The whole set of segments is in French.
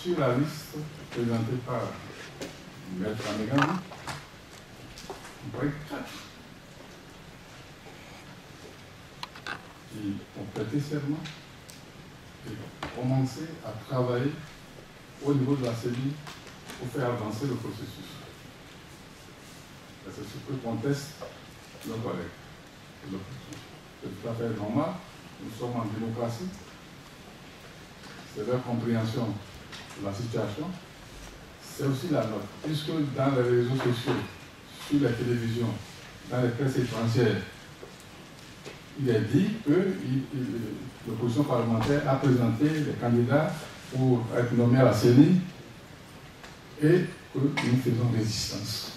sur la liste présentée par Maître Amegani, on pourrait 4 qui ont prêté serment et commencé à travailler au niveau de la CENI pour faire avancer le processus. C'est ce que contestent nos collègues. C'est tout à fait normal. Nous sommes en démocratie. C'est leur compréhension de la situation. C'est aussi la nôtre. Puisque dans les réseaux sociaux, sur la télévision, dans les presses étrangères, il est dit que l'opposition parlementaire a présenté les candidats pour être nommés à la CENI et que nous faisons résistance.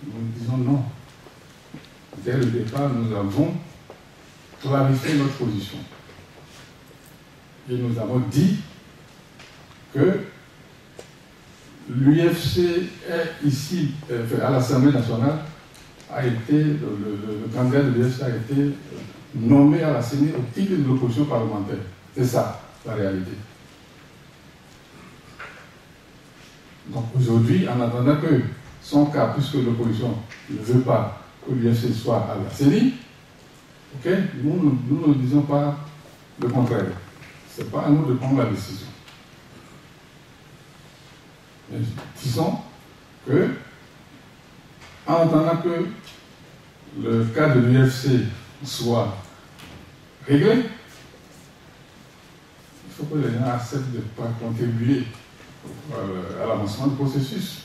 Nous disons non. Dès le départ, nous avons clarifié notre position. Et nous avons dit que l'UFC est ici, à l'Assemblée nationale, le candidat de l'UFC a été nommé à la CENI au titre de l'opposition parlementaire. C'est ça, la réalité. Donc aujourd'hui, en attendant que son cas, puisque l'opposition ne veut pas que l'UFC soit à la CENI, okay, nous ne disons pas le contraire. Ce n'est pas à nous de prendre la décision. Mais disons que, en attendant que le cas de l'UFC soit réglé, il faut que les gens acceptent de ne pas contribuer à l'avancement du processus.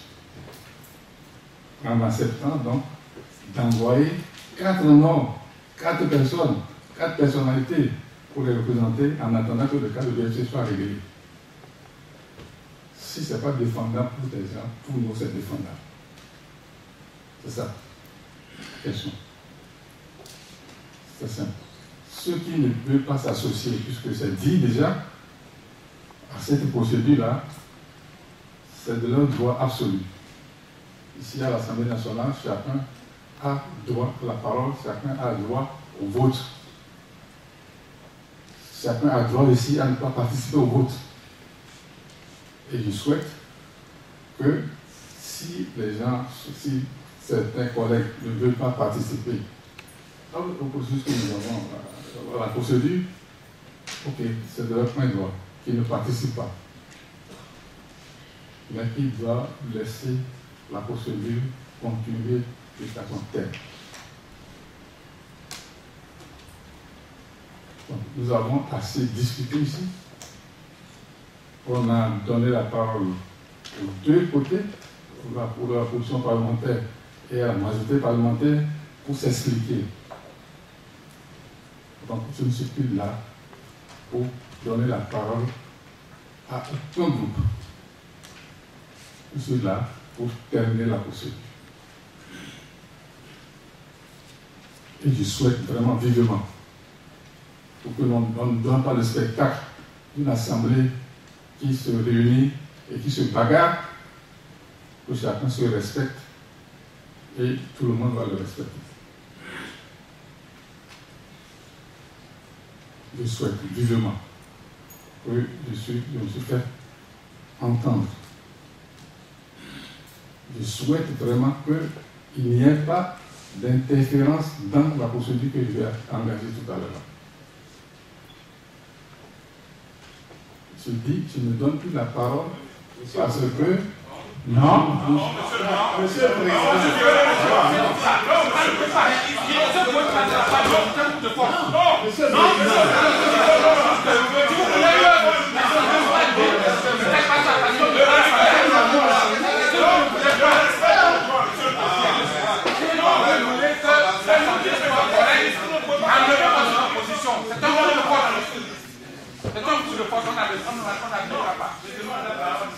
En acceptant donc d'envoyer 4 noms, 4 personnes, 4 personnalités pour les représenter en attendant que le cas de l'UFC soit réglé. Si ce n'est pas défendable pour des gens, pour nous c'est défendable. C'est ça. Question. C'est simple. Ceux qui ne veulent pas s'associer, puisque c'est dit déjà, à cette procédure-là, c'est de leur droit absolu. Ici à l'Assemblée nationale, chacun a droit à la parole, chacun a droit au vote. Chacun a droit aussi à ne pas participer au vote. Et je souhaite que si les gens, si certains collègues ne veulent pas participer au processus que nous avons, à la procédure, ok, c'est de leur plein droit, qu'ils ne participent pas. Mais qu'ils doivent laisser la procédure continuer jusqu'à son terme. Donc, nous avons assez discuté ici. On a donné la parole aux deux côtés, pour la position parlementaire et à la majorité parlementaire, pour s'expliquer. Donc, je ne suis plus là pour donner la parole à aucun groupe. Je suis là pour terminer la procédure. Et je souhaite vraiment vivement, pour que l'on ne donne pas le spectacle d'une assemblée qui se réunit et qui se bagarre, que chacun se respecte et tout le monde va le respecter. Je souhaite vivement que je me suis fait entendre. Je souhaite vraiment qu'il n'y ait pas d'interférence dans la procédure que je vais engager tout à l'heure. Je dis, je ne donne plus la parole parce que... Non, monsieur le Président.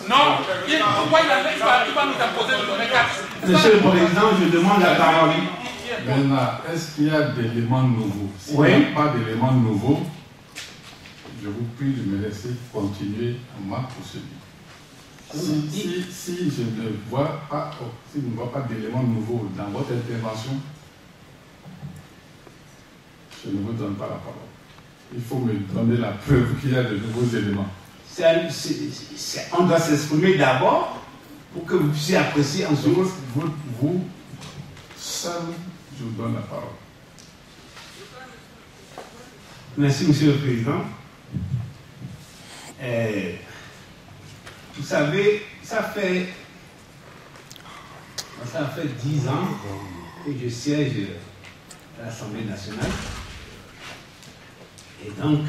Non, pourquoi il va nous imposer de donner 4? Monsieur le Président, je demande la parole. Maintenant, est-ce qu'il y a des éléments nouveaux? S'il Oui. n'y a pas d'éléments nouveaux, je vous prie de me laisser continuer ma procédure. Si je ne vois pas, d'éléments nouveaux dans votre intervention, je ne vous donne pas la parole. Il faut me donner la preuve qu'il y a de nouveaux éléments. on doit s'exprimer d'abord pour que vous puissiez apprécier ensuite. Vous, seul, je vous donne la parole. Merci, Monsieur le Président. Vous savez, ça fait 10 ans que je siège à l'Assemblée nationale. Et donc,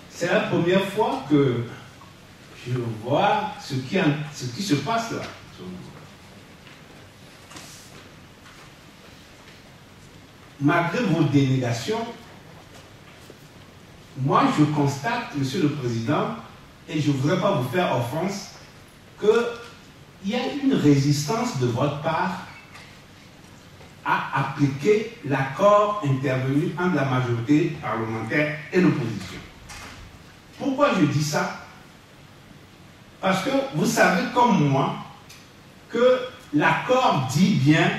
c'est la première fois que je vois ce qui se passe là. Malgré vos dénégations, moi je constate, Monsieur le Président, et je ne voudrais pas vous faire offense, qu'il y a une résistance de votre part à appliquer l'accord intervenu entre la majorité parlementaire et l'opposition. Pourquoi je dis ça? Parce que vous savez comme moi que l'accord dit bien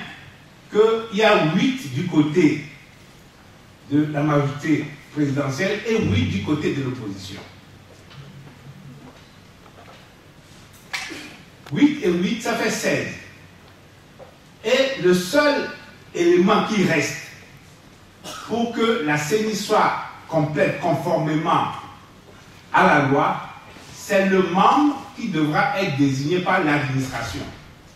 qu'il y a 8 du côté de la majorité présidentielle et 8 du côté de l'opposition. 8 et 8, ça fait 16. Et le seul élément qui reste pour que la CENI soit complète conformément à la loi, c'est le membre qui devra être désigné par l'administration.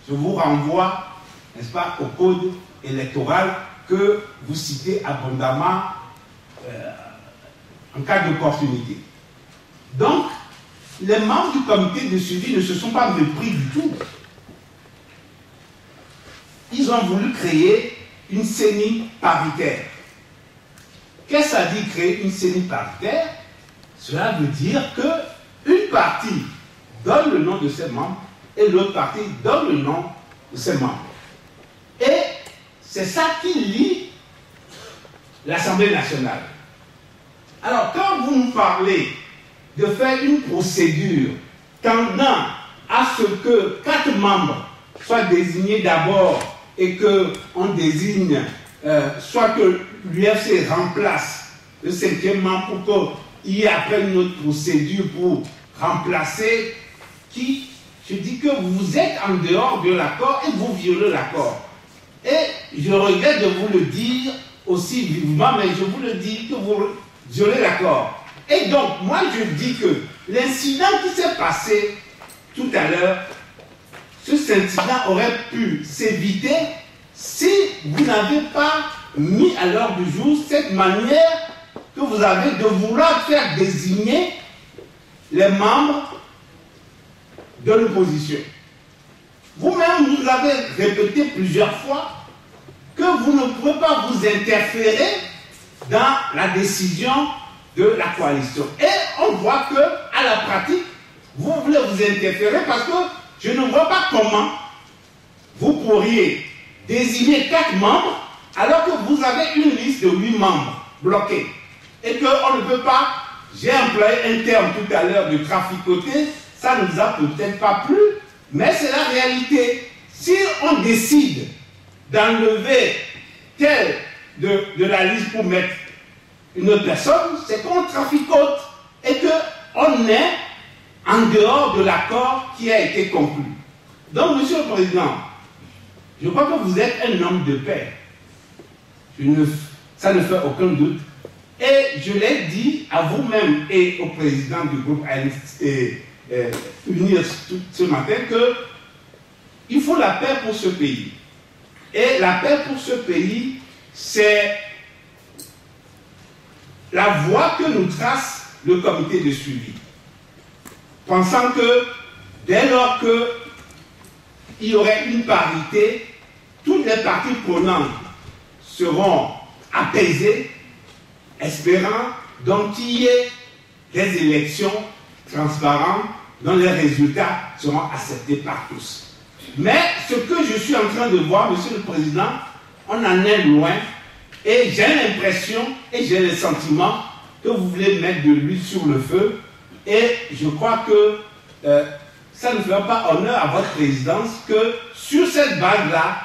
Je vous renvoie, n'est-ce pas, au code électoral que vous citez abondamment en cas d'opportunité. Donc, les membres du comité de suivi ne se sont pas mépris du tout. Ils ont voulu créer une CENI paritaire. Qu'est-ce que ça dit créer une CENI paritaire? Cela veut dire qu'une partie donne le nom de ses membres et l'autre partie donne le nom de ses membres. Et c'est ça qui lie l'Assemblée nationale. Alors, quand vous nous parlez de faire une procédure tendant à ce que 4 membres soient désignés d'abord et qu'on désigne, soit que l'UFC remplace le 5e membre pour qu'il y ait après une autre procédure pour remplacer qui, je dis que vous êtes en dehors de l'accord et vous violez l'accord. Et je regrette de vous le dire aussi vivement, mais je vous le dis que vous violez l'accord. Et donc, moi je dis que l'incident qui s'est passé tout à l'heure, cet incident aurait pu s'éviter si vous n'avez pas mis à l'ordre du jour cette manière que vous avez de vouloir faire désigner les membres de l'opposition. Vous-même, vous avez répété plusieurs fois que vous ne pouvez pas vous interférer dans la décision de la coalition. Et on voit que, à la pratique, vous voulez vous interférer parce que je ne vois pas comment vous pourriez désigner 4 membres alors que vous avez une liste de 8 membres bloqués. Et qu'on ne peut pas, j'ai employé un terme tout à l'heure de traficoter, ça ne nous a peut-être pas plu, mais c'est la réalité. Si on décide d'enlever tel de la liste pour mettre une autre personne, c'est qu'on traficote et qu'on est en dehors de l'accord qui a été conclu. Donc, Monsieur le Président, je crois que vous êtes un homme de paix. Ça ne fait aucun doute. Et je l'ai dit à vous-même et au président du groupe Unir ce matin qu'il faut la paix pour ce pays. Et la paix pour ce pays, c'est la voie que nous trace le comité de suivi. Pensant que dès lors qu'il y aurait une parité, toutes les parties prenantes seront apaisées, espérant donc qu'il y ait des élections transparentes dont les résultats seront acceptés par tous. Mais ce que je suis en train de voir, Monsieur le Président, on en est loin et j'ai l'impression et j'ai le sentiment que vous voulez mettre de l'huile sur le feu et je crois que ça ne fera pas honneur à votre présidence que sur cette base-là,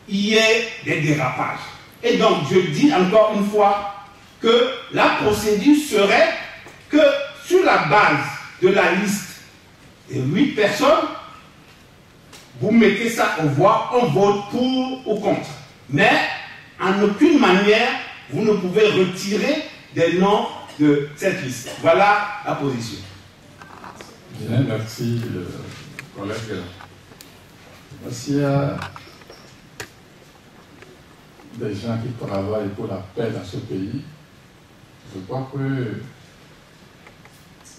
il y ait des dérapages. Et donc, je dis encore une fois que la procédure serait que sur sur la base de la liste de 8 personnes, vous mettez ça aux voix, on vote pour ou contre. Mais en aucune manière, vous ne pouvez retirer des noms de cette liste. Voilà la position. Bien, merci, collègue. S'il y a des gens qui travaillent pour la paix dans ce pays, je crois que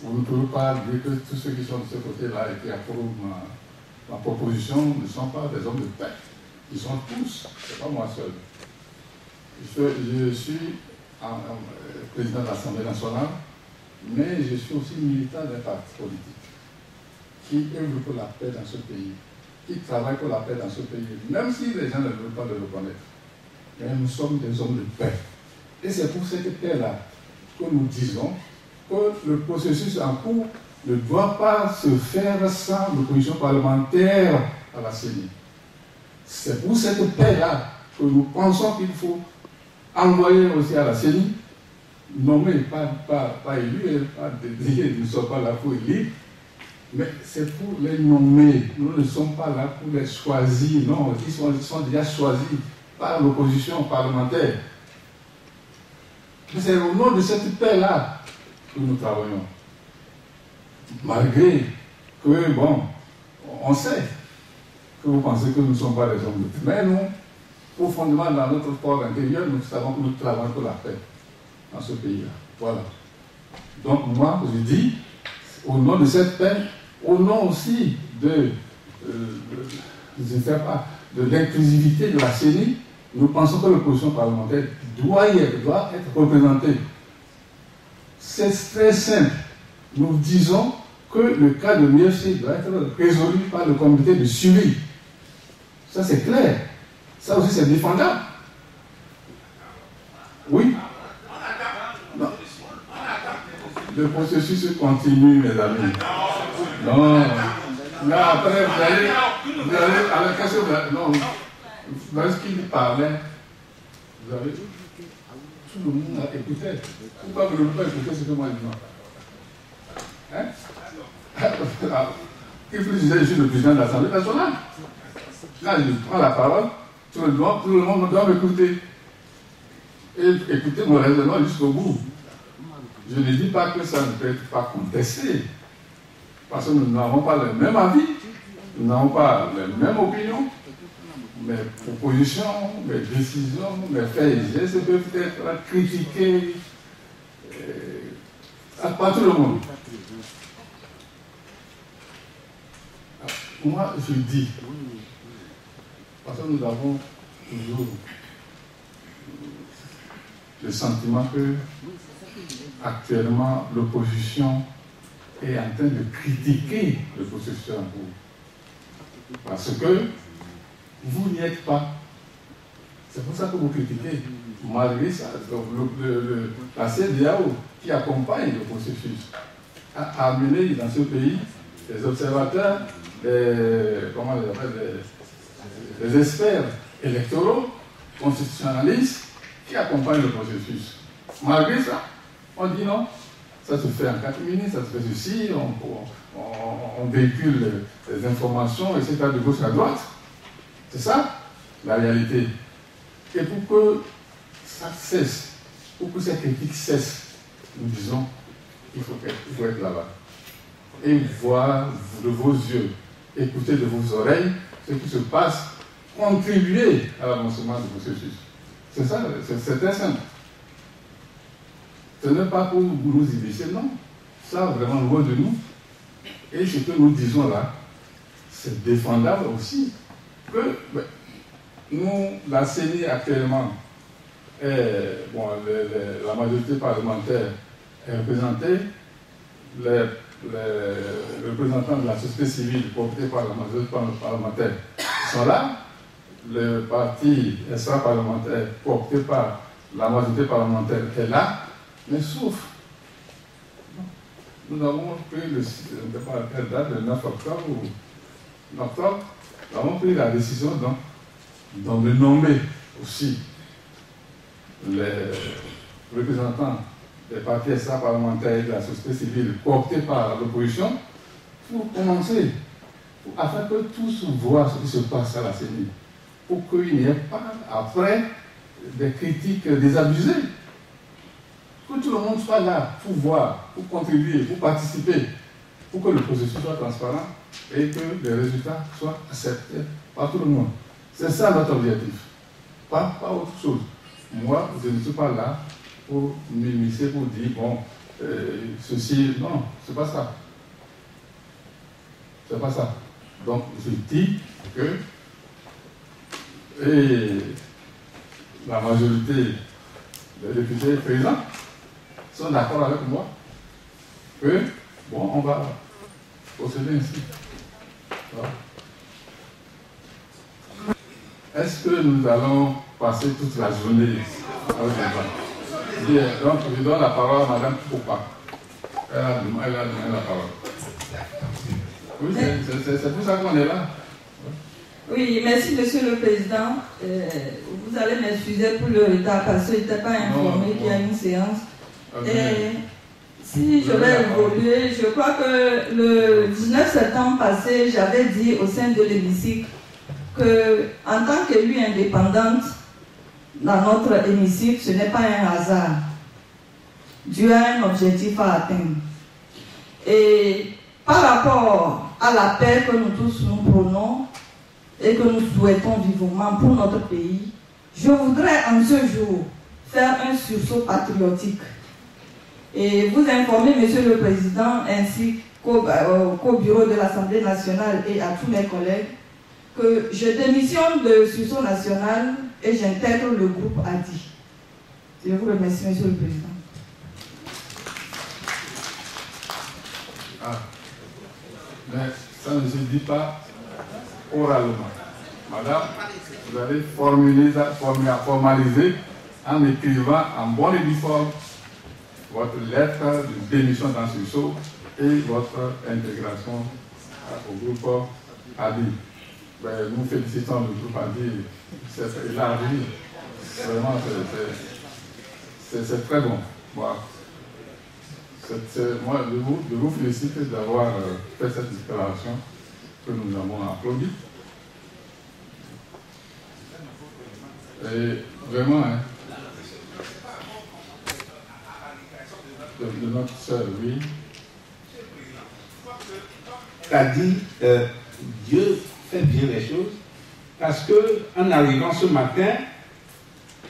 vous ne pouvez pas dire que tous ceux qui sont de ce côté-là et qui approuvent ma proposition ne sont pas des hommes de paix. Ils sont tous, ce n'est pas moi seul. Je suis président de l'Assemblée nationale, mais je suis aussi militant d'un parti politique qui œuvre pour la paix dans ce pays, qui travaille pour la paix dans ce pays, même si les gens ne veulent pas le reconnaître. Mais nous sommes des hommes de paix. Et c'est pour cette paix-là que nous disons que le processus en cours ne doit pas se faire sans l'opposition parlementaire à la CENI. C'est pour cette paix-là que nous pensons qu'il faut envoyer aussi à la CENI, nommer, pas élu, pas dédié, nous ne sommes pas là pour élire, mais c'est pour les nommer. Nous ne sommes pas là pour les choisir, non, ils sont déjà choisis par l'opposition parlementaire. C'est au nom de cette paix-là que nous travaillons. Malgré que, bon, on sait que vous pensez que nous ne sommes pas les hommes de paix. Mais nous, profondément dans notre corps intérieur, nous savons que nous travaillons pour la paix dans ce pays-là. Voilà. Donc moi, je dis, au nom de cette paix, au nom aussi de l'inclusivité de la CENI, nous pensons que l'opposition parlementaire doit être représentée. C'est très simple. Nous disons que le cas de l'UFC doit être résolu par le comité de suivi. Ça, c'est clair. Ça aussi, c'est défendable. Oui. Non. Le processus continue, mes amis. Non. Là, après, vous allez à la question de non. Dans ce qu'il parlait, vous avez tout le monde a écouté. Pourquoi vous ne pouvez pas écouter ce que moi je dis? Hein? Qui plus disait, je suis le président de l'Assemblée nationale. Là, je prends la parole, tout le monde doit m'écouter. Et écouter mon raisonnement jusqu'au bout. Je ne dis pas que ça ne peut être pas contesté. Parce que nous n'avons pas le même avis, nous n'avons pas les mêmes opinions. Mes propositions, mes décisions, mes faits et gestes peuvent être critiqués par tout le monde. Moi, je dis, parce que nous avons toujours le sentiment que actuellement l'opposition est en train de critiquer le processus en cours. Parce que vous n'y êtes pas. C'est pour ça que vous critiquez. Malgré ça, la CEDEAO qui accompagne le processus a amené dans ce pays des observateurs, des experts électoraux, constitutionnalistes qui accompagnent le processus. Malgré ça, on dit non, ça se fait en 4 minutes, ça se fait ceci, on véhicule les informations, etc. de gauche à droite. C'est ça, la réalité. Et pour que ça cesse, pour que cette critique cesse, nous disons qu'il faut être là-bas. Et voir de vos yeux, écouter de vos oreilles ce qui se passe, contribuer à l'avancement du processus. C'est ça, c'est très simple. Ce n'est pas pour nous y laisser, non. Ça, vraiment loin de nous. Et ce que nous disons là, c'est défendable aussi. Que nous, la CENI actuellement, la majorité parlementaire est représentée, les représentants de la société civile portés par la majorité parlementaire sont là, le parti extra-parlementaire porté par la majorité parlementaire est là, mais sauf, nous avons pris le 9 octobre, nous avons pris la décision donc de nommer aussi les représentants des partis extra-parlementaires et de la société civile cooptés par l'opposition pour commencer, afin que tous voient ce qui se passe à la CENI, pour qu'il n'y ait pas après des critiques désabusées. Que tout le monde soit là pour voir, pour contribuer, pour participer, pour que le processus soit transparent et que les résultats soient acceptés par tout le monde. C'est ça notre objectif, pas autre chose. Moi, je ne suis pas là pour m'immiscer, pour dire, bon, ceci, non, c'est pas ça. C'est pas ça. Donc, je dis que la majorité des députés présents sont d'accord avec moi que, bon, on va procéder ainsi. Voilà. Est-ce que nous allons passer toute la journée avec les gens? Donc, je donne la parole à Mme Poupa. Elle a donné la parole. Oui, c'est pour ça qu'on est là. Oui, merci Monsieur le Président. Vous allez m'excuser pour le retard parce que je n'étais pas informé qu'il y a une séance. Et si je vais évoluer, je crois que le 19 septembre passé, j'avais dit au sein de l'hémicycle qu'en tant qu'élue indépendante dans notre hémicycle, ce n'est pas un hasard. Dieu a un objectif à atteindre. Et par rapport à la paix que nous tous nous prônons et que nous souhaitons vivement pour notre pays, je voudrais en ce jour faire un sursaut patriotique et vous informer, Monsieur le Président, ainsi qu'au bureau de l'Assemblée nationale et à tous mes collègues, que je démissionne de sursaut national et j'intègre le groupe ADI. Je vous remercie, Monsieur le Président. Ah. Mais ça ne se dit pas oralement. Madame, vous allez formaliser en écrivant en bonne et due forme votre lettre de démission dans sursaut et votre intégration au groupe ADI. Ben, nous félicitons le groupe ADI, c'est élargi. Vraiment, c'est très bon. Voilà. Moi, je vous félicite d'avoir fait cette déclaration que nous avons applaudie. Et vraiment, hein, de notre sœur, oui. Tu as dit, Dieu fait bien les choses, parce qu'en arrivant ce matin,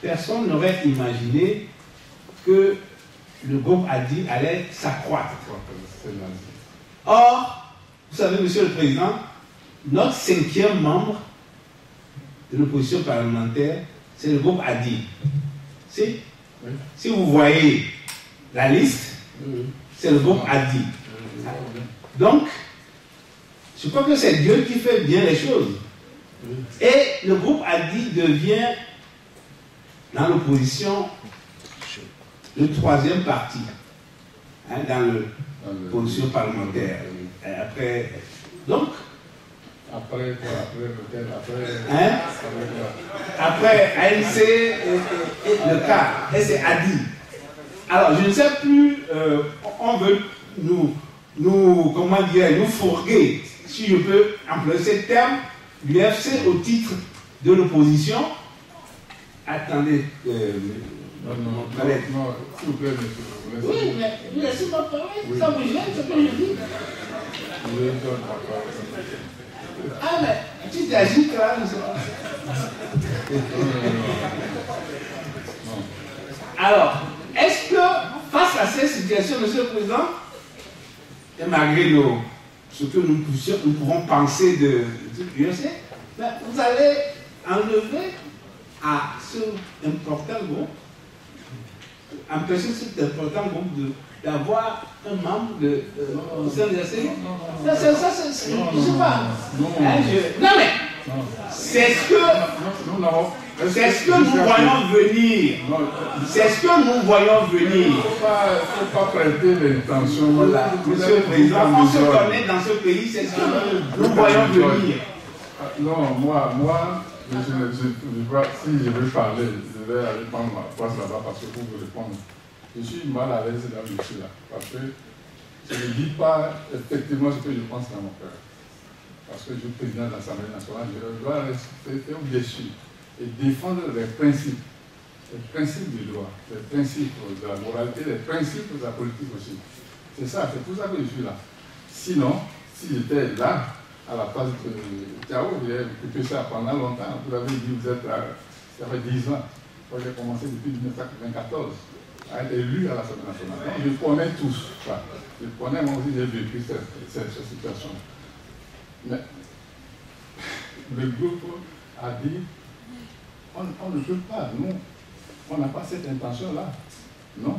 personne n'aurait imaginé que le groupe ADI allait s'accroître. Or, vous savez, Monsieur le Président, notre 5e membre de l'opposition parlementaire, c'est le groupe ADI. Si vous voyez la liste, c'est le groupe ADI. Donc, je crois que c'est Dieu qui fait bien les choses. Et le groupe ADI devient, dans l'opposition, le 3e parti, hein, dans l'opposition parlementaire. Après, donc, après ANC et le cas, et c'est ADI. Alors, je ne sais plus, on veut comment dire, nous fourguer, si je peux employer ce terme, l'UFC au titre de l'opposition. Attendez, non, s'il vous plaît, monsieur. Oui, mais laissez-moi parler, ça me gêne ce que je dis. Ah, mais tu t'agites là, Alors, est-ce que face à cette situation, Monsieur le Président, et malgré ce que nous pouvons penser de l'UFC, vous allez enlever à ce important groupe, empêcher cet important groupe d'avoir un membre au sein de la CENI. Ça, je ne sais pas. Non, mais c'est ce que nous voyons venir. C'est ce que nous voyons venir. Il ne faut pas prêter l'intention. Monsieur le Président, on se connaît dans ce pays, c'est ce que nous voyons venir. Non, moi, si je veux parler, je vais aller prendre ma place là-bas parce que pour vous répondre. je suis mal à l'aise là où je suis là. Parce que je ne dis pas effectivement ce que je pense dans mon cœur. Parce que je suis président de l'Assemblée nationale, je dois rester au-dessus et défendre les principes du droit, les principes de la moralité, les principes de la politique aussi. C'est ça, c'est pour ça que je suis là. Sinon, si j'étais là, à la place de Tiao, j'ai occupé ça pendant longtemps. Vous avez dit, vous êtes là, ça fait 10 ans. Moi, j'ai commencé depuis 1994 à être élu à l'Assemblée nationale. Donc, je connais tous. Enfin, je connais, moi aussi, j'ai vécu cette situation. Mais le groupe a dit, on ne peut pas, nous, on n'a pas cette intention-là. Non.